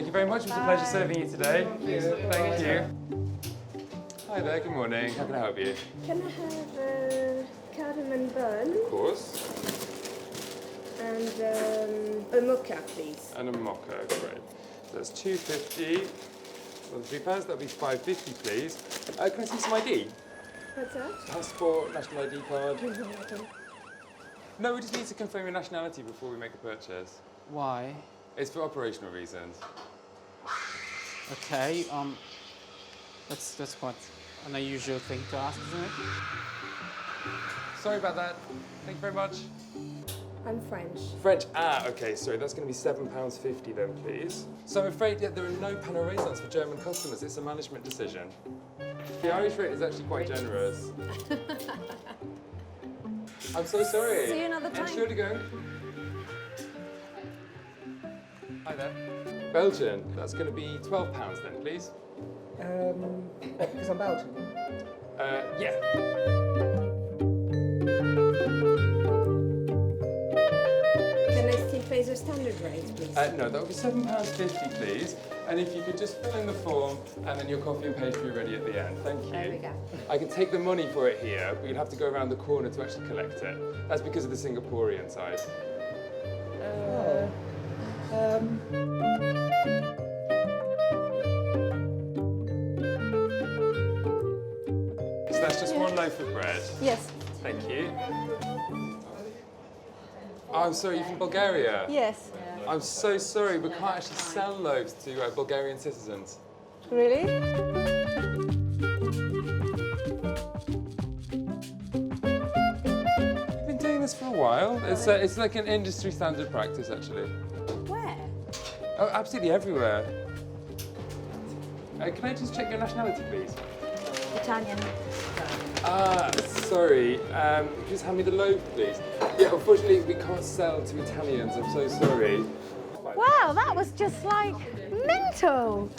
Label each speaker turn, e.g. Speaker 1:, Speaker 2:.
Speaker 1: you very much. It was a pleasure serving you today. Thank you. Hi there, good morning. How can I help you?
Speaker 2: Can I have a cardamom bun?
Speaker 1: Of course.
Speaker 2: And a mocha, please.
Speaker 1: And a mocha, great. So that's £2.50. Well, £3, that'll be £5.50, please. Can I see some ID?
Speaker 2: What's that?
Speaker 1: Passport, national ID card. No, we just need to confirm your nationality before we make a purchase.
Speaker 3: Why?
Speaker 1: It's for operational reasons.
Speaker 3: Okay, that's quite an unusual thing to ask, isn't it?
Speaker 1: Sorry about that. Thank you very much.
Speaker 2: I'm French.
Speaker 1: French, okay, sorry, that's going to be £7.50 then, please. So I'm afraid there are no panel raisins for German customers. It's a management decision. The Irish rate is actually quite generous. I'm so sorry.
Speaker 2: See you another time.
Speaker 1: Entschuldigung. Hi there. Belgian, that's going to be £12 then, please.
Speaker 4: Because I'm Belgian.
Speaker 1: Yeah.
Speaker 2: Can I still pay the standard rate, please?
Speaker 1: No, that would be £7.50, please. And if you could just fill in the form, and then your coffee and pastry ready at the end. Thank you.
Speaker 2: There we go.
Speaker 1: I can take the money for it here, but you'd have to go around the corner to actually collect it. That's because of the Singaporean side. So that's just one loaf of bread.
Speaker 2: Yes.
Speaker 1: Thank you. Oh, I'm sorry, you're from Bulgaria?
Speaker 2: Yes.
Speaker 1: I'm so sorry, we can't actually sell loaves to Bulgarian citizens.
Speaker 2: Really?
Speaker 1: I've been doing this for a while. It's like an industry standard practice, actually.
Speaker 2: Where?
Speaker 1: Oh, absolutely everywhere. Can I just check your nationality, please?
Speaker 2: Italian.
Speaker 1: Sorry. Just hand me the loaf, please. Yeah, unfortunately, we can't sell to Italians. I'm so sorry.
Speaker 2: Wow, that was just like mental.